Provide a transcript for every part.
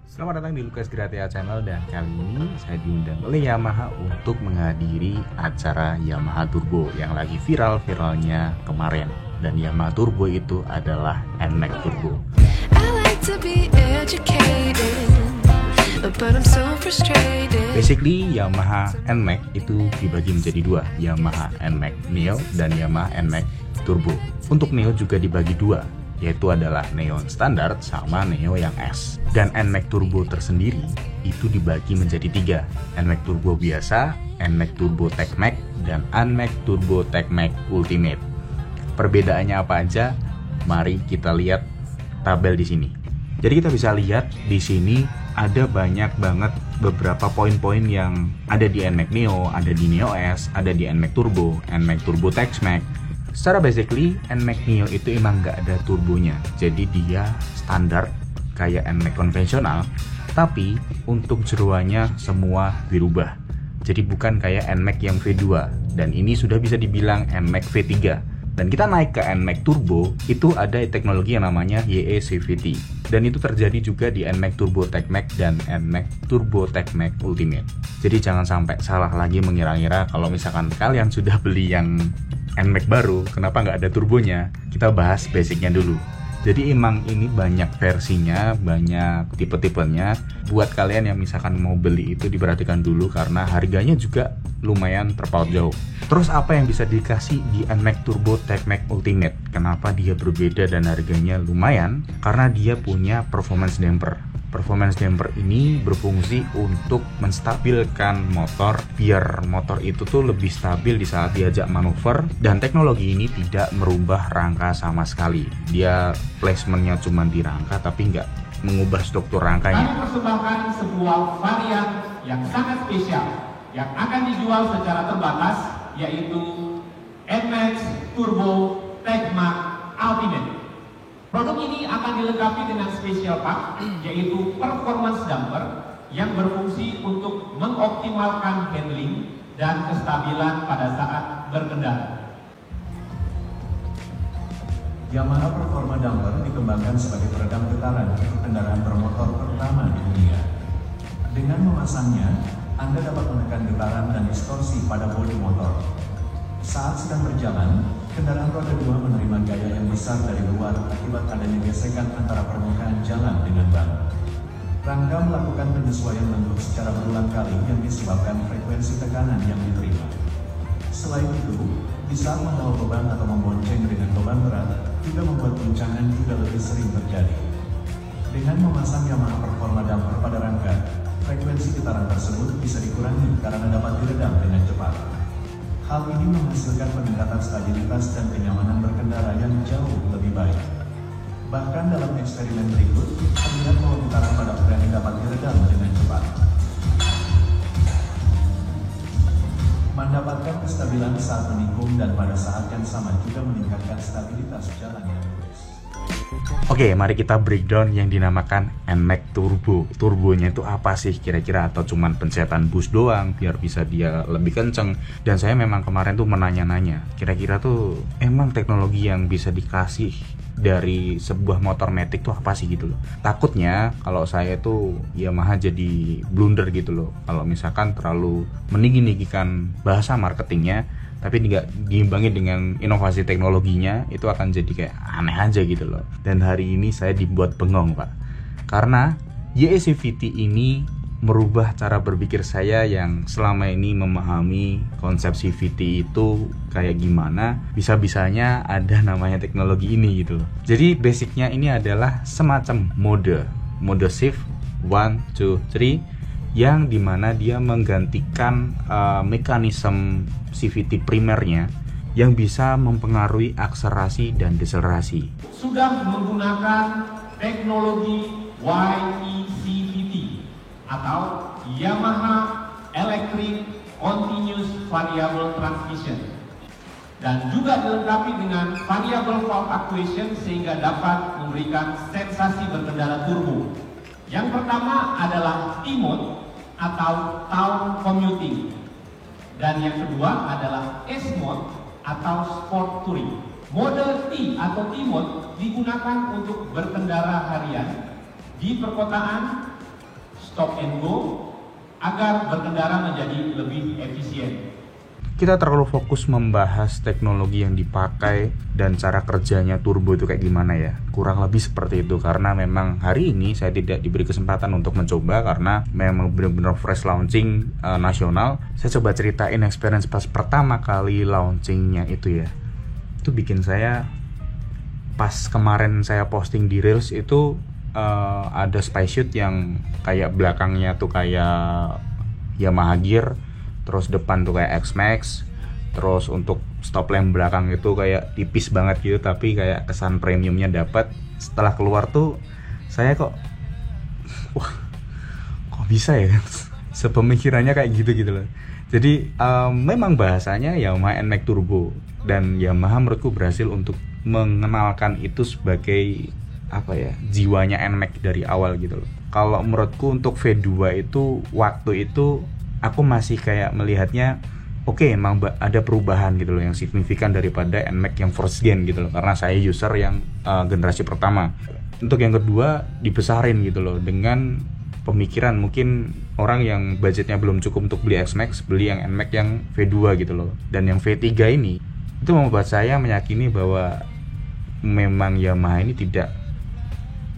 Selamat datang di Lukas Gratia Channel, dan kali ini saya diundang oleh Yamaha untuk menghadiri acara Yamaha Turbo yang lagi viral-viralnya kemarin. Dan Yamaha Turbo itu adalah NMAX Turbo. Basically Yamaha NMAX itu dibagi menjadi dua, Yamaha NMAX Neo dan Yamaha NMAX Turbo. Untuk Neo juga dibagi dua, yaitu adalah Neo standar sama Neo yang S. Dan NMAX Turbo tersendiri itu dibagi menjadi tiga, NMAX Turbo biasa, NMAX Turbo TechMax, dan NMAX Turbo TechMax Ultimate. Perbedaannya apa aja? Mari kita lihat tabel di sini. Jadi kita bisa lihat di sini ada banyak banget beberapa poin-poin yang ada di NMAX Neo, ada di Neo S, ada di NMAX Turbo, NMAX Turbo TechMax. Secara basically, NMAX Neo itu emang nggak ada turbonya, jadi dia standar kayak NMAX konvensional, tapi untuk jeroannya semua dirubah. Jadi bukan kayak NMAX yang V2, dan ini sudah bisa dibilang NMAX V3. Dan kita naik ke NMAX Turbo, itu ada teknologi yang namanya YE-CVT. Dan itu terjadi juga di NMAX Turbo TechMax dan NMAX Turbo TechMax Ultimate. Jadi jangan sampai salah lagi mengira-ngira kalau misalkan kalian sudah beli yang NMAX baru, kenapa nggak ada turbonya? Kita bahas basicnya dulu. Jadi emang ini banyak versinya, banyak tipe-tipenya. Buat kalian yang misalkan mau beli itu diperhatikan dulu karena harganya juga lumayan terpaut jauh. Terus apa yang bisa dikasih di NMAX Turbo TechMax Ultimate? Kenapa dia berbeda dan harganya lumayan? Karena dia punya performance damper. Performance damper ini berfungsi untuk menstabilkan motor biar motor itu tuh lebih stabil di saat diajak manuver, dan teknologi ini tidak merubah rangka sama sekali. Dia placementnya cuma di rangka tapi nggak mengubah struktur rangkanya. Kami persembahkan sebuah varian yang sangat spesial yang akan dijual secara terbatas, yaitu NMAX Turbo TechMax Ultimate. Produk ini akan dilengkapi dengan special part, yaitu performance damper yang berfungsi untuk mengoptimalkan handling dan kestabilan pada saat berkendara. Yamaha Performa Damper dikembangkan sebagai peredam getaran untuk kendaraan bermotor pertama di dunia. Dengan memasangnya, Anda dapat menekan getaran dan distorsi pada bodi motor. Saat sedang berjalan, kendaraan roda 2 menerima gaya yang besar dari luar akibat adanya gesekan antara permukaan jalan dengan ban. Rangka melakukan penyesuaian bentuk secara berulang kali yang disebabkan frekuensi tekanan yang diterima. Selain itu, di saat membawa beban atau membonceng dengan beban berat, juga membuat guncangan juga lebih sering terjadi. Dengan memasang Yamaha Performa Damper pada rangka, frekuensi getaran tersebut bisa dikurangi karena dapat diredam dengan cepat. Hal ini menghasilkan peningkatan stabilitas dan kenyamanan berkendara yang jauh lebih baik. Bahkan dalam eksperimen berikut, terlihat bahwa getaran pada frame dapat diredam dengan cepat. Mendapatkan kestabilan saat menikung dan pada saat yang sama juga meningkatkan stabilitas jalan yang lurus. Oke, mari kita breakdown yang dinamakan NMAX Turbo. Turbonya itu apa sih kira-kira, atau cuman pencetan boost doang biar bisa dia lebih kenceng? Dan saya memang kemarin tuh menanya-nanya, kira-kira tuh emang teknologi yang bisa dikasih dari sebuah motor matic tuh apa sih gitu loh. Takutnya kalau saya tuh Yamaha jadi blunder gitu loh, kalau misalkan terlalu meninggi-ninggikan bahasa marketingnya tapi nggak diimbangi dengan inovasi teknologinya, itu akan jadi kayak aneh aja gitu loh. Dan hari ini saya dibuat bengong, Pak, karena YE-CVT ini merubah cara berpikir saya yang selama ini memahami konsep CVT itu kayak gimana, bisa-bisanya ada namanya teknologi ini gitu loh. Jadi basicnya ini adalah semacam mode shift 1, 2, 3, yang dimana dia menggantikan mekanisme CVT primernya yang bisa mempengaruhi akselerasi dan deselerasi. Sudah menggunakan teknologi YE-CVT atau Yamaha Electric Continuous Variable Transmission, dan juga dilengkapi dengan variable valve actuation sehingga dapat memberikan sensasi berkendara turbo. Yang pertama adalah T-mode atau town commuting, dan yang kedua adalah S-mode atau sport touring. Mode T atau T-mode digunakan untuk berkendara harian di perkotaan stop and go agar berkendara menjadi lebih efisien. Kita terlalu fokus membahas teknologi yang dipakai dan cara kerjanya turbo itu kayak gimana ya. Kurang lebih seperti itu, karena memang hari ini saya tidak diberi kesempatan untuk mencoba karena memang benar-benar fresh launching nasional. Saya coba ceritain experience pas pertama kali launchingnya itu ya. Itu bikin saya, pas kemarin saya posting di Reels itu ada spy shoot yang kayak belakangnya tuh kayak Yamaha Gear, terus depan tuh kayak X-Max, terus untuk stop lamp belakang itu kayak tipis banget gitu, tapi kayak kesan premiumnya dapat. Setelah keluar tuh saya kok bisa ya, sepemikirannya kayak gitu loh. Jadi memang bahasanya Yamaha NMAX Turbo, dan Yamaha menurutku berhasil untuk mengenalkan itu sebagai jiwanya NMAX dari awal gitu loh. Kalau menurutku untuk V2 itu waktu itu aku masih kayak melihatnya emang ada perubahan gitu loh yang signifikan daripada NMAX yang first gen gitu loh, karena saya user yang generasi pertama. Untuk yang kedua dibesarin gitu loh, dengan pemikiran mungkin orang yang budgetnya belum cukup untuk beli X-Max, beli yang NMAX yang V2 gitu loh. Dan yang V3 ini itu membuat saya meyakini bahwa memang Yamaha ini tidak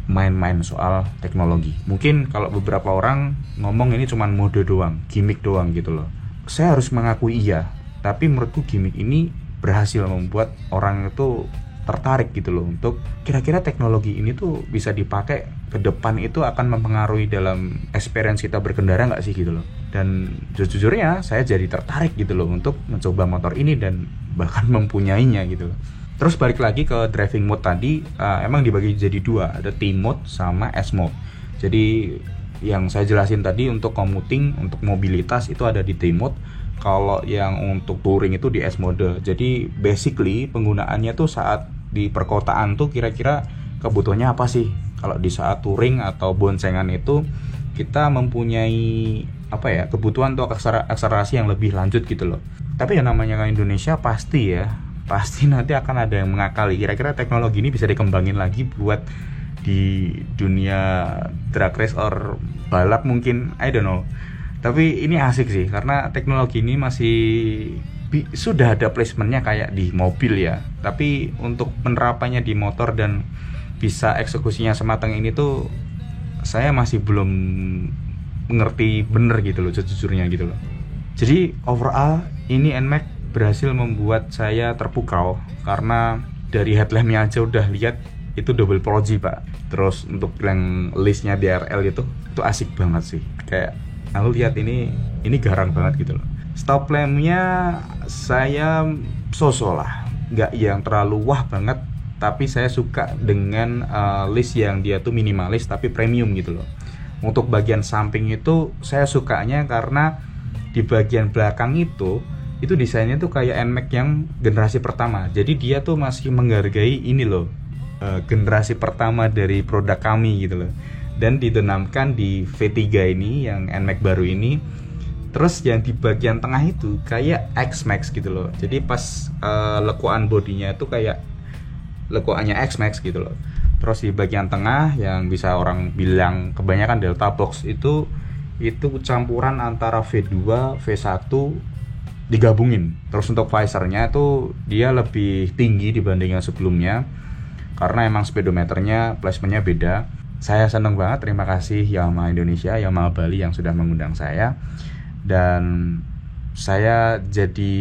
main-main soal teknologi. Mungkin kalau beberapa orang ngomong ini cuma mode doang, gimmick doang gitu loh. Saya harus mengakui iya, tapi menurutku gimmick ini berhasil membuat orang itu tertarik gitu loh, untuk kira-kira teknologi ini tuh bisa dipakai ke depan, itu akan mempengaruhi dalam experience kita berkendara nggak sih gitu loh. Dan jujurnya saya jadi tertarik gitu loh untuk mencoba motor ini dan bahkan mempunyainya gitu loh. Terus balik lagi ke driving mode tadi, emang dibagi jadi dua, ada T mode sama S mode. Jadi yang saya jelasin tadi untuk commuting, untuk mobilitas itu ada di T mode. Kalau yang untuk touring itu di S mode. Jadi basically penggunaannya tuh saat di perkotaan tuh kira-kira kebutuhannya apa sih? Kalau di saat touring atau boncengan itu kita mempunyai kebutuhan untuk akselerasi yang lebih lanjut gitu loh. Tapi yang namanya Indonesia pasti nanti akan ada yang mengakali, kira-kira teknologi ini bisa dikembangin lagi buat di dunia drag race or balap mungkin, I don't know. Tapi ini asik sih, karena teknologi ini masih sudah ada placementnya kayak di mobil ya, tapi untuk penerapannya di motor dan bisa eksekusinya sematang ini tuh saya masih belum mengerti bener gitu loh, sejujurnya gitu loh. Jadi overall ini NMAX berhasil membuat saya terpukau, karena dari headlampnya aja udah lihat itu double proji pak. Terus untuk yang listnya DRL itu asik banget sih, kayak aku lihat ini garang banget gitu loh. Stop lampnya saya so-so lah, nggak yang terlalu wah banget, tapi saya suka dengan list yang dia tuh minimalis tapi premium gitu loh. Untuk bagian samping itu saya sukanya karena di bagian belakang itu desainnya tuh kayak NMAX yang generasi pertama. Jadi dia tuh masih menghargai ini loh, generasi pertama dari produk kami gitu loh. Dan ditanamkan di V3 ini yang NMAX baru ini. Terus yang di bagian tengah itu kayak X-Max gitu loh. Jadi pas lekuan bodinya itu kayak lekuannya X-Max gitu loh. Terus di bagian tengah yang bisa orang bilang kebanyakan Delta Box itu campuran antara V2, V1 digabungin. Terus untuk visornya tuh dia lebih tinggi dibanding yang sebelumnya, karena emang speedometernya, placementnya beda. Saya seneng banget, terima kasih Yamaha Indonesia, Yamaha Bali yang sudah mengundang saya. Dan saya jadi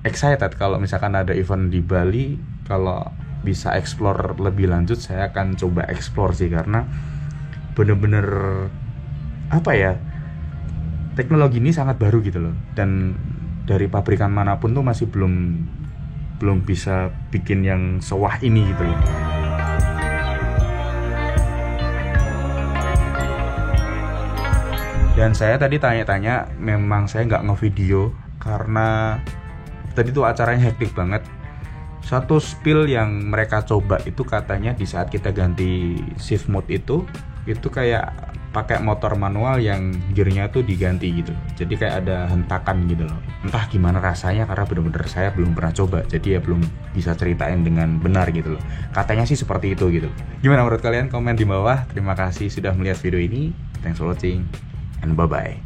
excited kalau misalkan ada event di Bali, kalau bisa explore lebih lanjut saya akan coba explore sih, karena bener-bener teknologi ini sangat baru gitu loh, dan dari pabrikan manapun tuh masih belum bisa bikin yang sewah ini gitu loh. Dan saya tadi tanya-tanya, memang saya nggak ngevideo karena tadi tuh acaranya hektik banget. Satu spill yang mereka coba itu katanya di saat kita ganti shift mode itu kayak pakai motor manual yang gearnya tuh diganti gitu. Jadi kayak ada hentakan gitu loh. Entah gimana rasanya, karena bener-bener saya belum pernah coba, jadi ya belum bisa ceritain dengan benar gitu loh. Katanya sih seperti itu gitu. Gimana menurut kalian? Komen di bawah. Terima kasih sudah melihat video ini. Thanks for watching and bye-bye.